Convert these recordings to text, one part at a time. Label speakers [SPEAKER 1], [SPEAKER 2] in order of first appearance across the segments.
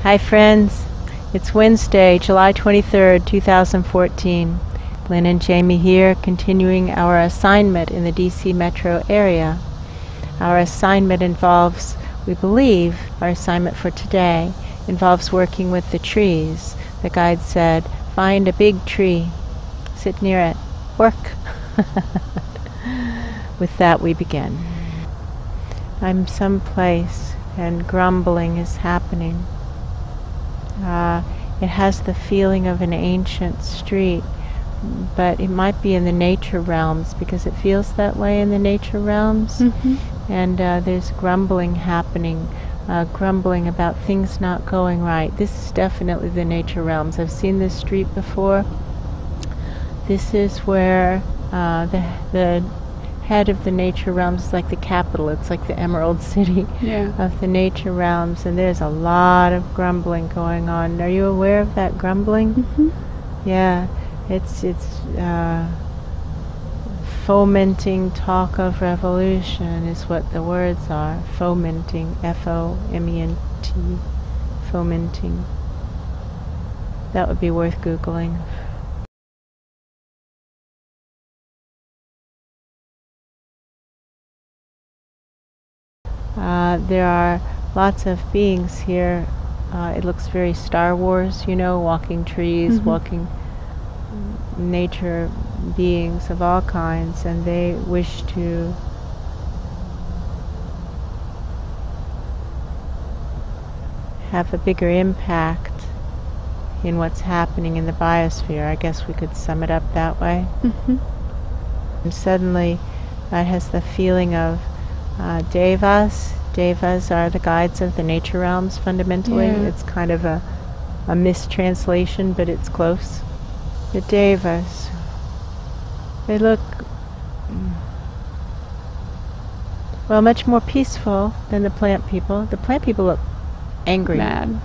[SPEAKER 1] Hi friends, it's Wednesday, July 23rd, 2014. Lynn and Jamie here, continuing our assignment in the D.C. metro area. Our assignment involves, we believe, our assignment for today involves working with the trees. The guide said, find a big tree, sit near it, work. With that we begin. I'm someplace and grumbling is happening. It has the feeling of an ancient street, but it might be in the nature realms because it feels that way in the nature realms. And there's grumbling happening, grumbling about things not going right. This is definitely the nature realms. I've seen this street before. This is where the head of the nature realms is like the capital. It's like the Emerald City of the nature realms, and there's a lot of grumbling going on. Are you aware of that grumbling? Yeah, it's fomenting talk of revolution is what the words are. Fomenting, F-O-M-E-N-T, fomenting. That would be worth Googling. There are lots of beings here. It looks very Star Wars, you know, walking trees, walking nature beings of all kinds, and they wish to have a bigger impact in what's happening in the biosphere. I guess we could sum it up that way. And suddenly it has the feeling of devas. Devas are the guides of the nature realms, fundamentally. It's kind of a mistranslation, but it's close. The devas, they look, well, much more peaceful than the plant people. The plant people look angry.
[SPEAKER 2] Mad.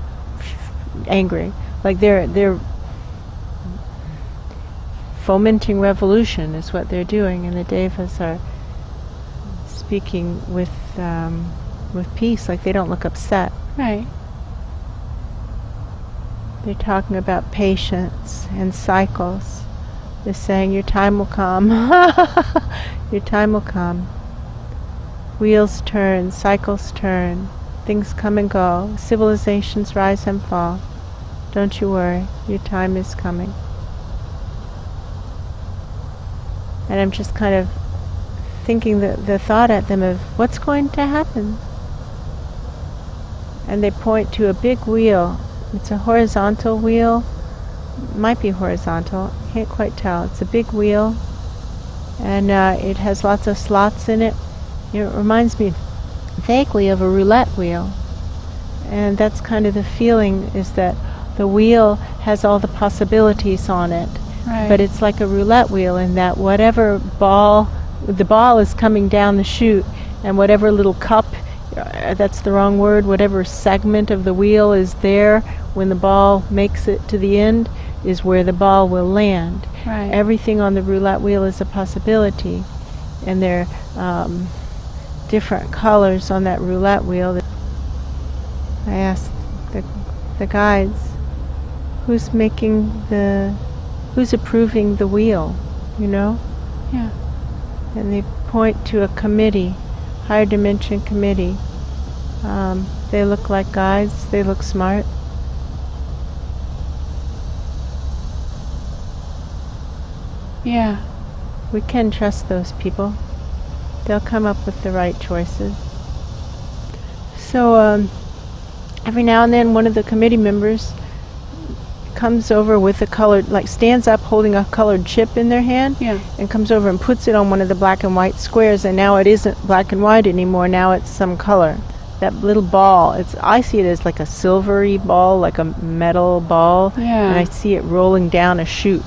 [SPEAKER 1] Angry. Like they're fomenting revolution is what they're doing, and the devas are speaking with peace, like they don't look upset.
[SPEAKER 2] Right.
[SPEAKER 1] They're talking about patience and cycles. They're saying your time will come. Your time will come. Wheels turn, cycles turn, things come and go, civilizations rise and fall. Don't you worry, your time is coming. And I'm just kind of thinking the thought at them of what's going to happen. And they point to a big wheel. It's a horizontal wheel. It might be horizontal. Can't quite tell. It's a big wheel, and it has lots of slots in it. It reminds me vaguely of a roulette wheel. And that's kind of the feeling, is that the wheel has all the possibilities on it.
[SPEAKER 2] Right.
[SPEAKER 1] But it's like a roulette wheel in that whatever ball, the ball is coming down the chute, and whatever little cup, that's the wrong word, whatever segment of the wheel is there when the ball makes it to the end is where the ball will land.
[SPEAKER 2] Right.
[SPEAKER 1] Everything on the roulette wheel is a possibility, and there are different colors on that roulette wheel. I asked the guides, who's approving the wheel, you know?
[SPEAKER 2] Yeah.
[SPEAKER 1] And they point to a committee, higher dimension committee. They look like guides. They look smart.
[SPEAKER 2] Yeah.
[SPEAKER 1] We can trust those people. They'll come up with the right choices. So every now and then one of the committee members comes over with a colored, like stands up holding a colored chip in their hand, and comes over and puts it on one of the black and white squares, and now it isn't black and white anymore, now it's some color. That little ball, I see it as like a silvery ball, like a metal ball, and I see it rolling down a chute.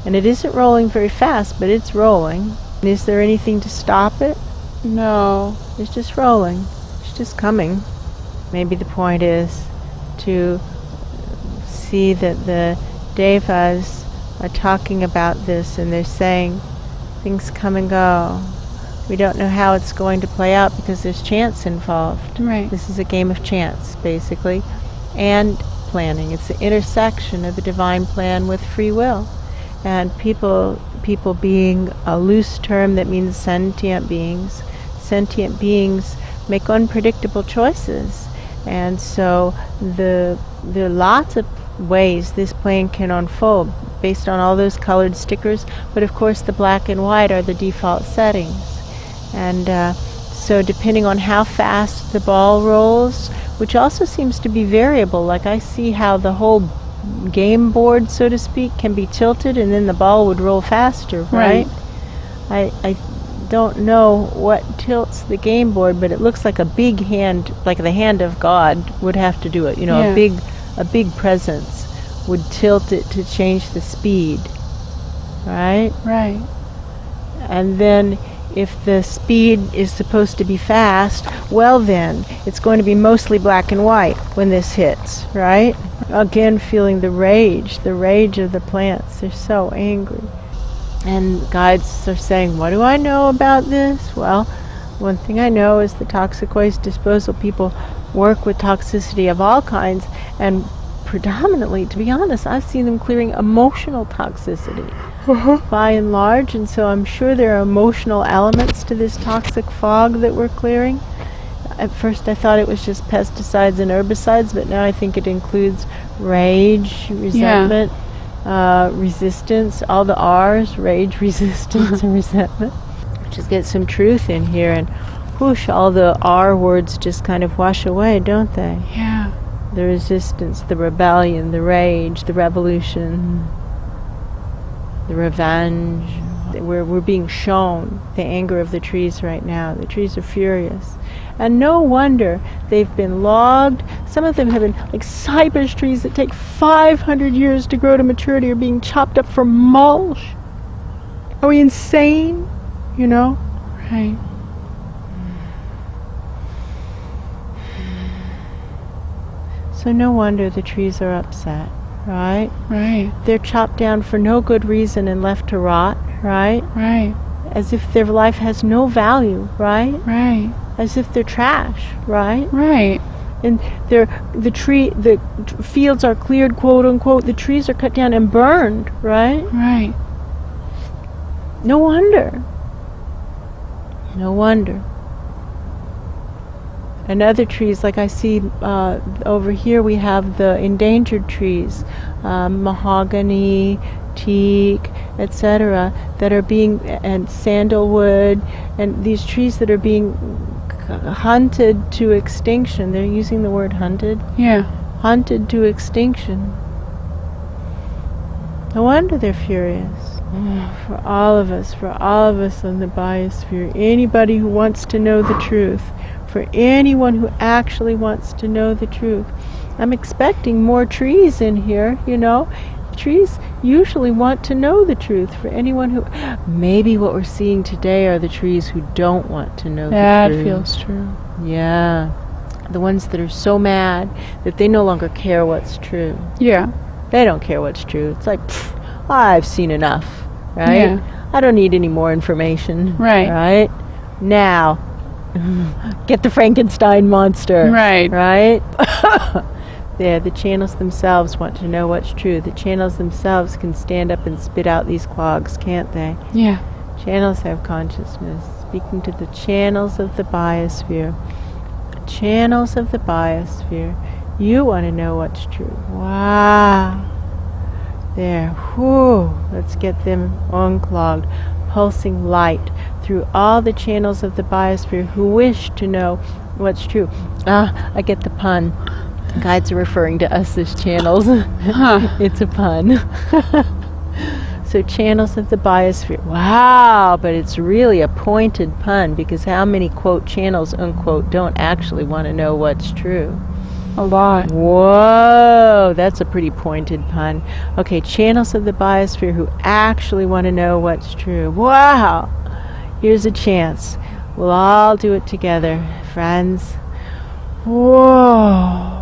[SPEAKER 1] And it isn't rolling very fast, but it's rolling. Is there anything to stop it?
[SPEAKER 2] No.
[SPEAKER 1] It's just rolling. It's just coming. Maybe the point is to see that the devas are talking about this, and they're saying things come and go. We don't know how it's going to play out because there's chance involved.
[SPEAKER 2] Right.
[SPEAKER 1] This is a game of chance, basically. and planning. It's the intersection of the divine plan with free will. And people being a loose term that means sentient beings. Sentient beings make unpredictable choices. And so there are lots of ways this plan can unfold based on all those colored stickers, but of course the black and white are the default settings. And so depending on how fast the ball rolls, which also seems to be variable, like I see how the whole game board, so to speak, can be tilted and then the ball would roll faster, right? I don't know what tilts the game board, but it looks like a big hand, like the hand of God would have to do it. You know, a big presence would tilt it to change the speed, right?
[SPEAKER 2] Right.
[SPEAKER 1] And then if the speed is supposed to be fast, well then, it's going to be mostly black and white when this hits, right? Again, feeling the rage of the plants. They're so angry. And guides are saying, what do I know about this? Well, one thing I know is the toxic waste disposal people work with toxicity of all kinds, and predominantly, to be honest, I've seen them clearing emotional toxicity by and large, and so I'm sure there are emotional elements to this toxic fog that we're clearing. At first I thought it was just pesticides and herbicides, but now I think it includes rage, resentment, resistance, all the R's, rage, resistance, and resentment. Just get some truth in here, and whoosh, all the R words just kind of wash away, don't they?
[SPEAKER 2] Yeah.
[SPEAKER 1] The resistance, the rebellion, the rage, the revolution, the revenge. We're being shown the anger of the trees right now. The trees are furious. And no wonder they've been logged. Some of them have been, like cypress trees that take 500 years to grow to maturity, are being chopped up for mulch. Are we insane? You know?
[SPEAKER 2] Right.
[SPEAKER 1] So no wonder the trees are upset, right?
[SPEAKER 2] Right.
[SPEAKER 1] They're chopped down for no good reason and left to rot, right?
[SPEAKER 2] Right.
[SPEAKER 1] As if their life has no value, right?
[SPEAKER 2] Right.
[SPEAKER 1] As if they're trash, right?
[SPEAKER 2] Right.
[SPEAKER 1] And the fields are cleared, quote unquote. The trees are cut down and burned, right?
[SPEAKER 2] Right.
[SPEAKER 1] No wonder. No wonder. And other trees, like I see over here, we have the endangered trees, mahogany, teak, etc., that are being, and sandalwood, and these trees that are being hunted to extinction. They're using the word hunted.
[SPEAKER 2] Yeah.
[SPEAKER 1] Hunted to extinction. No wonder they're furious. For all of us in the biosphere, anybody who wants to know the truth, for anyone who actually wants to know the truth. I'm expecting more trees in here, you know. Trees usually want to know the truth. For anyone who, maybe what we're seeing today are the trees who don't want to know the truth.
[SPEAKER 2] That feels true.
[SPEAKER 1] Yeah. The ones that are so mad that they no longer care what's true.
[SPEAKER 2] Yeah.
[SPEAKER 1] They don't care what's true. It's like, I've seen enough, right?
[SPEAKER 2] Yeah.
[SPEAKER 1] I don't need any more information.
[SPEAKER 2] Right.
[SPEAKER 1] Right? Now, get the Frankenstein monster.
[SPEAKER 2] Right.
[SPEAKER 1] Right? Yeah, the channels themselves want to know what's true. The channels themselves can stand up and spit out these clogs, can't they?
[SPEAKER 2] Yeah.
[SPEAKER 1] Channels have consciousness. Speaking to the channels of the biosphere. Channels of the biosphere. You want to know what's true. Wow. There. Whew. Let's get them unclogged. Pulsing light through all the channels of the biosphere who wish to know what's true. I get the pun. Guides are referring to us as channels. It's a pun. So channels of the biosphere. Wow, but it's really a pointed pun, because how many, quote, channels, unquote, don't actually want to know what's true?
[SPEAKER 2] A lot.
[SPEAKER 1] Whoa, that's a pretty pointed pun. Okay, channels of the biosphere who actually want to know what's true. Wow, here's a chance. We'll all do it together, friends. Whoa.